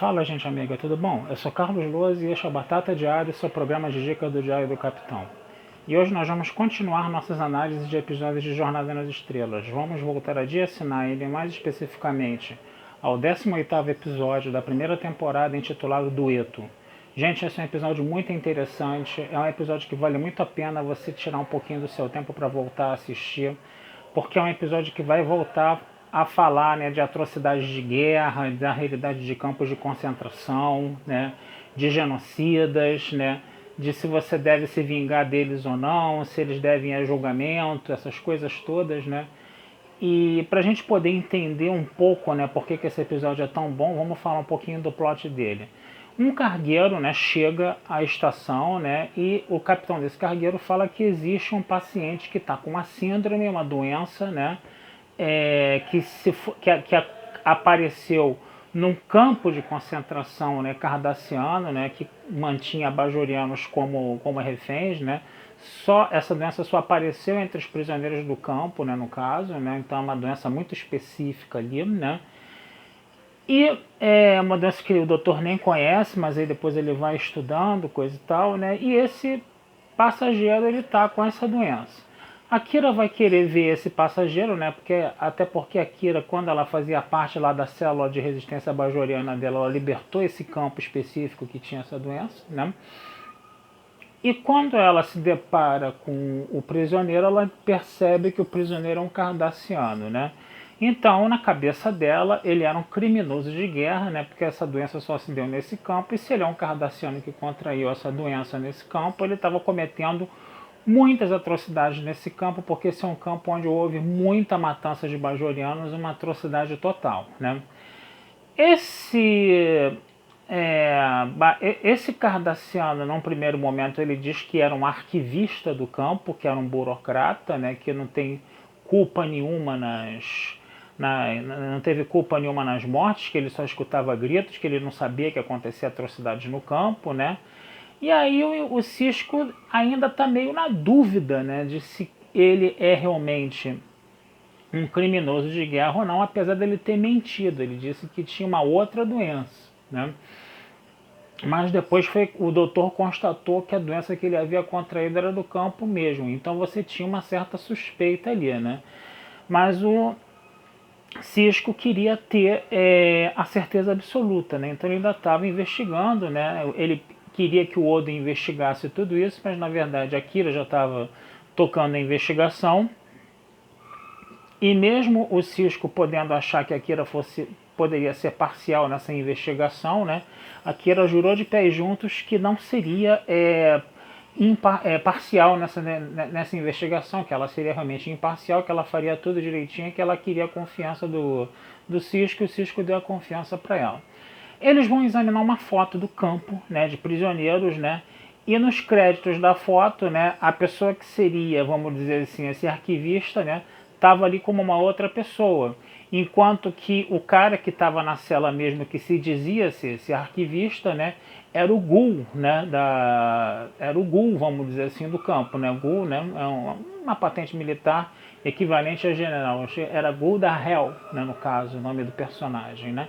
Fala, gente amiga, tudo bom? Eu sou Carlos Loz e este é o Batata Diário, seu programa de dicas do Diário do Capitão. E hoje nós vamos continuar nossas análises de episódios de Jornada nas Estrelas. Vamos voltar a DS9, mais especificamente ao 18º episódio da primeira temporada, intitulado Dueto. Gente, esse é um episódio muito interessante, é um episódio que vale muito a pena você tirar um pouquinho do seu tempo para voltar a assistir, porque é um episódio que vai voltar a falar, né, de atrocidades de guerra, da realidade de campos de concentração, né, de genocidas, né, de se você deve se vingar deles ou não, se eles devem ir a julgamento, essas coisas todas, né. E para a gente poder entender um pouco, né, por que esse episódio é tão bom, vamos falar um pouquinho do plot dele. Um cargueiro, né, chega à estação, né, e o capitão desse cargueiro fala que existe um paciente que está com uma síndrome, uma doença, né, que apareceu num campo de concentração, né, cardassiano, né, que mantinha bajorianos como reféns, né. Essa doença só apareceu entre os prisioneiros do campo, né, no caso, né, então é uma doença muito específica ali, né. E é uma doença que o doutor nem conhece, mas aí depois ele vai estudando, coisa e tal, né? E esse passageiro, ele tá com essa doença. A Kira vai querer ver esse passageiro, né? Até porque a Kira, quando ela fazia parte lá da célula de resistência bajoriana dela, ela libertou esse campo específico que tinha essa doença, né? E quando ela se depara com o prisioneiro, ela percebe que o prisioneiro é um cardassiano, né? Então, na cabeça dela, ele era um criminoso de guerra, né? Porque essa doença só se deu nesse campo, e se ele é um cardassiano que contraiu essa doença nesse campo, ele estava cometendo muitas atrocidades nesse campo, porque esse é um campo onde houve muita matança de bajorianos, uma atrocidade total, né? Esse esse cardassiano, num primeiro momento, ele diz que era um arquivista do campo, que era um burocrata, né, que não tem culpa nenhuma não teve culpa nenhuma nas mortes, que ele só escutava gritos, que ele não sabia que acontecia atrocidades no campo, né? E aí o Cisco ainda está meio na dúvida, né, de se ele é realmente um criminoso de guerra ou não, apesar dele ter mentido. Ele disse que tinha uma outra doença, né? Mas depois o doutor constatou que a doença que ele havia contraído era do campo mesmo. Então você tinha uma certa suspeita ali, né? Mas o Cisco queria ter a certeza absoluta, né? Então ele ainda estava investigando, né? Ele queria que o Odo investigasse tudo isso, mas na verdade a Kira já estava tocando a investigação. E mesmo o Cisco podendo achar que a Kira poderia ser parcial nessa investigação, né? A Kira jurou de pés juntos que não seria parcial nessa investigação, que ela seria realmente imparcial, que ela faria tudo direitinho, que ela queria a confiança do Cisco, e o Cisco deu a confiança para ela. Eles vão examinar uma foto do campo, né, de prisioneiros, né, e nos créditos da foto, né, a pessoa que seria, vamos dizer assim, esse arquivista, né, estava ali como uma outra pessoa, enquanto que o cara que estava na cela mesmo, que se dizia ser esse arquivista, né, era o Gul, né, era o Gul, vamos dizer assim, do campo, né, Gul, né, é uma patente militar equivalente a general, era Gul da Hell, né, no caso, o nome do personagem, né.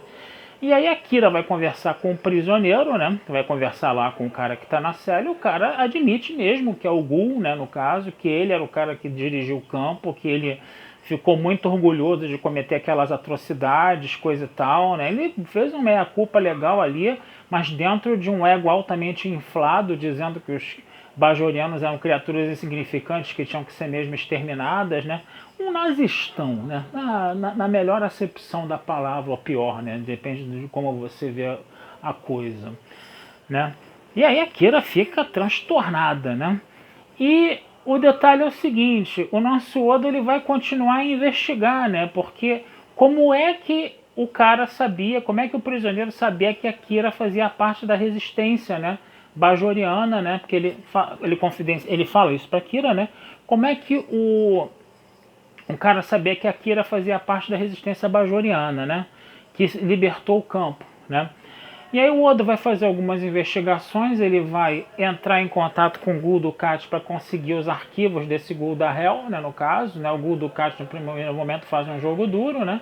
E aí a Kira vai conversar com o prisioneiro, né? Vai conversar lá com o cara que está na cela, e o cara admite mesmo que é o Gul, né, no caso, que ele era o cara que dirigiu o campo, que ele ficou muito orgulhoso de cometer aquelas atrocidades, coisa e tal, né? Ele fez uma meia-culpa legal ali, mas dentro de um ego altamente inflado, dizendo que os bajorianos eram criaturas insignificantes que tinham que ser mesmo exterminadas, né? Um nazistão, né? Na melhor acepção da palavra, ou pior, né? Depende de como você vê a coisa, né? E aí a Kira fica transtornada, né? E o detalhe é o seguinte, o nosso Odo ele vai continuar a investigar, né? Porque como é que o cara sabia, como é que o prisioneiro sabia que a Kira fazia parte da resistência, né, bajoriana, né? Porque ele fala isso para Kira, né? Como é que o cara sabia que a Kira fazia parte da resistência bajoriana, né? Que libertou o campo, né? E aí o Odo vai fazer algumas investigações, ele vai entrar em contato com o Gul Dukat para conseguir os arquivos desse Gul da Hell, né, no caso, né? O Gul Dukat no primeiro momento faz um jogo duro, né?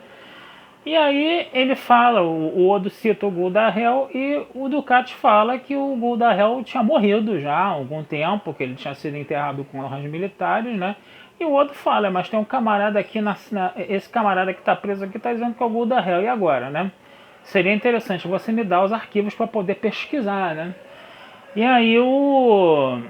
E aí ele fala, o Odo cita o Gul'Dahel e o Dukat fala que o Gul'Dahel tinha morrido já há algum tempo, que ele tinha sido enterrado com honras militares, né? E o Odo fala, mas tem um camarada aqui, esse camarada que está preso aqui está dizendo que é o Gul'Dahel, e agora, né? Seria interessante você me dar os arquivos para poder pesquisar, né? E aí o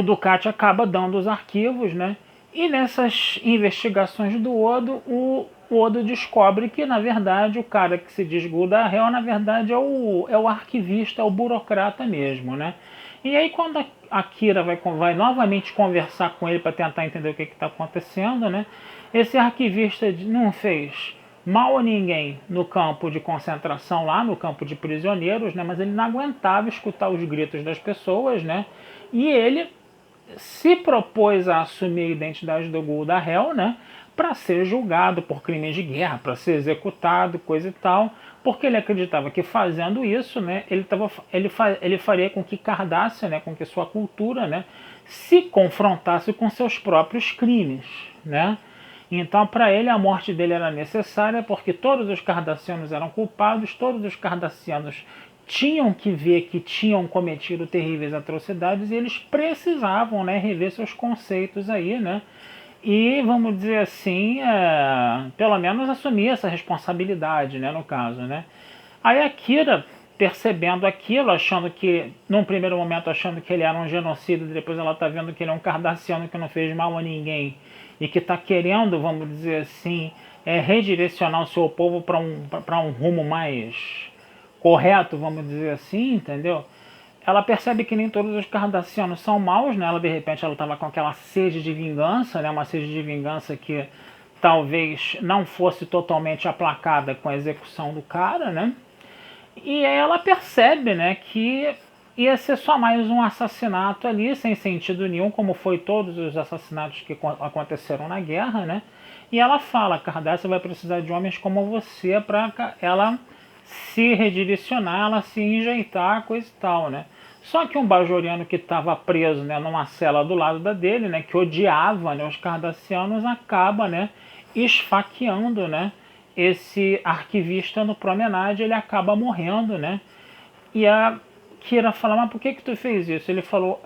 Ducati acaba dando os arquivos, né? E nessas investigações do Odo, o Odo descobre que, na verdade, o cara que se diz Gul'Dahel, na verdade, é o arquivista, é o burocrata mesmo, né? E aí, quando a Kira vai novamente conversar com ele para tentar entender o que está acontecendo, né? Esse arquivista não fez mal a ninguém no campo de concentração lá, no campo de prisioneiros, né? Mas ele não aguentava escutar os gritos das pessoas, né? E ele se propôs a assumir a identidade do Gul'Dahel, né, para ser julgado por crimes de guerra, para ser executado, coisa e tal, porque ele acreditava que fazendo isso, né, ele faria com que Cardassia, né, com que sua cultura, né, se confrontasse com seus próprios crimes, né. Então, para ele, a morte dele era necessária porque todos os cardassianos eram culpados, todos os cardassianos tinham que ver que tinham cometido terríveis atrocidades e eles precisavam, né, rever seus conceitos aí, né? E, vamos dizer assim, pelo menos assumir essa responsabilidade, né, no caso, né? Aí a Kira, percebendo aquilo, achando que, num primeiro momento, achando que ele era um genocida, depois ela está vendo que ele é um cardassiano que não fez mal a ninguém e que está querendo, vamos dizer assim, redirecionar o seu povo para um rumo mais correto, vamos dizer assim, entendeu? Ela percebe que nem todos os cardassianos são maus, né? Ela, de repente, ela estava com aquela sede de vingança, né? Uma sede de vingança que talvez não fosse totalmente aplacada com a execução do cara, né? E aí ela percebe, né, que ia ser só mais um assassinato ali, sem sentido nenhum, como foi todos os assassinatos que aconteceram na guerra, né? E ela fala, Cardassia vai precisar de homens como você para ela se redirecionar, ela se enjeitar, coisa e tal, né? Só que um bajoriano que estava preso, né, numa cela do lado da dele, né, que odiava, né, os cardassianos, acaba, né, esfaqueando, né, esse arquivista no Promenade, ele acaba morrendo, né? E a Kira fala, mas por que tu fez isso? Ele falou,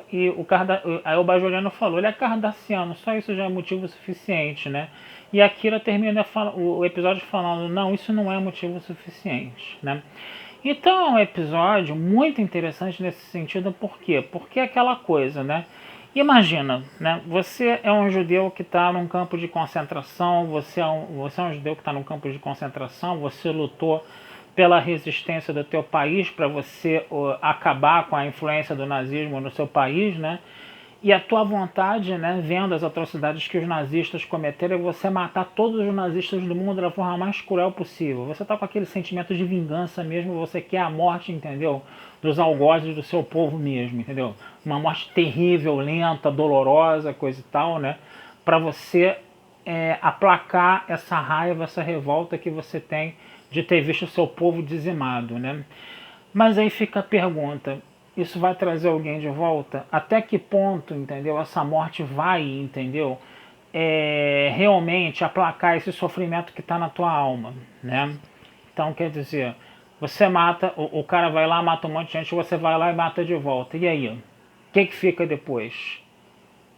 aí o bajoriano falou, ele é cardassiano, só isso já é motivo suficiente, né? E a Kira termina o episódio falando, não, isso não é motivo suficiente, né? Então é um episódio muito interessante nesse sentido, por quê? Porque é aquela coisa, né? Imagina, né? Você é um judeu que está num campo de concentração, você é um judeu que está num campo de concentração, você lutou pela resistência do teu país para você acabar com a influência do nazismo no seu país, né? E a tua vontade, né, vendo as atrocidades que os nazistas cometeram, é você matar todos os nazistas do mundo da forma mais cruel possível. Você tá com aquele sentimento de vingança mesmo, você quer a morte, entendeu? Dos algozes do seu povo mesmo, entendeu? Uma morte terrível, lenta, dolorosa, coisa e tal, né? Para você aplacar essa raiva, essa revolta que você tem de ter visto o seu povo dizimado, né? Mas aí fica a pergunta, isso vai trazer alguém de volta? Até que ponto, entendeu? Essa morte vai, entendeu? Realmente aplacar esse sofrimento que está na tua alma, né? Então, quer dizer, você mata, o cara vai lá, mata um monte de gente, você vai lá e mata de volta. E aí? O que fica depois?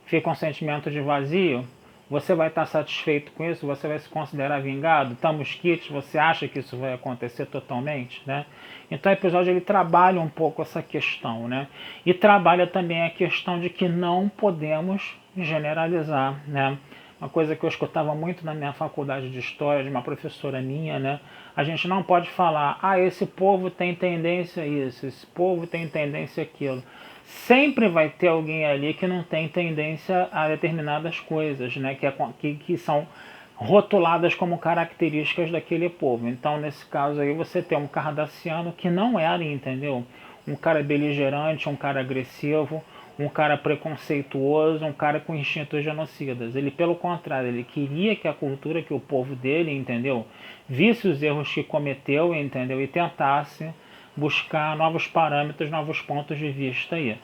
Fica um sentimento de vazio? Você vai estar satisfeito com isso? Você vai se considerar vingado? Estamos quites? Você acha que isso vai acontecer totalmente, né? Então o episódio ele trabalha um pouco essa questão, né? E trabalha também a questão de que não podemos generalizar, né? Uma coisa que eu escutava muito na minha faculdade de história, de uma professora minha, né? A gente não pode falar, esse povo tem tendência a isso, esse povo tem tendência a aquilo. Sempre vai ter alguém ali que não tem tendência a determinadas coisas, né? Que são rotuladas como características daquele povo. Então, nesse caso aí, você tem um cardassiano que não era, entendeu? Um cara beligerante, um cara agressivo, um cara preconceituoso, um cara com instintos genocidas. Ele, pelo contrário, ele queria que a cultura, que o povo dele, entendeu? Visse os erros que cometeu, entendeu? E tentasse buscar novos parâmetros, novos pontos de vista aí.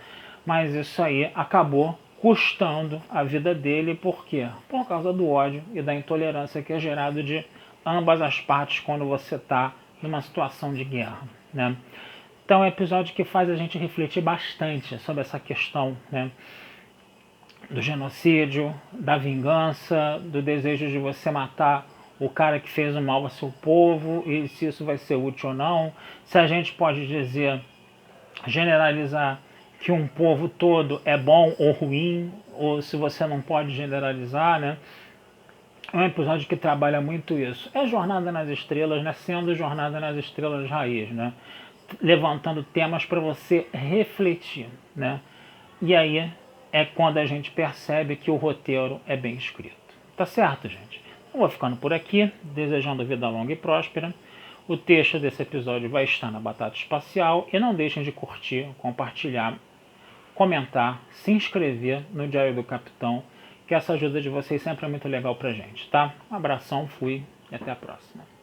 Mas isso aí acabou custando a vida dele, por quê? Por causa do ódio e da intolerância que é gerado de ambas as partes quando você está numa situação de guerra, né? Então é um episódio que faz a gente refletir bastante sobre essa questão, né, do genocídio, da vingança, do desejo de você matar o cara que fez o mal ao seu povo e se isso vai ser útil ou não, se a gente pode dizer, generalizar que um povo todo é bom ou ruim, ou se você não pode generalizar, né? É um episódio que trabalha muito isso. É Jornada nas Estrelas, né? Sendo Jornada nas Estrelas raiz, né? Levantando temas para você refletir, né? E aí é quando a gente percebe que o roteiro é bem escrito. Tá certo, gente? Eu vou ficando por aqui, desejando vida longa e próspera. O texto desse episódio vai estar na Batata Espacial e não deixem de curtir, compartilhar, comentar, se inscrever no Diário do Capitão, que essa ajuda de vocês sempre é muito legal pra gente, tá? Um abração, fui e até a próxima.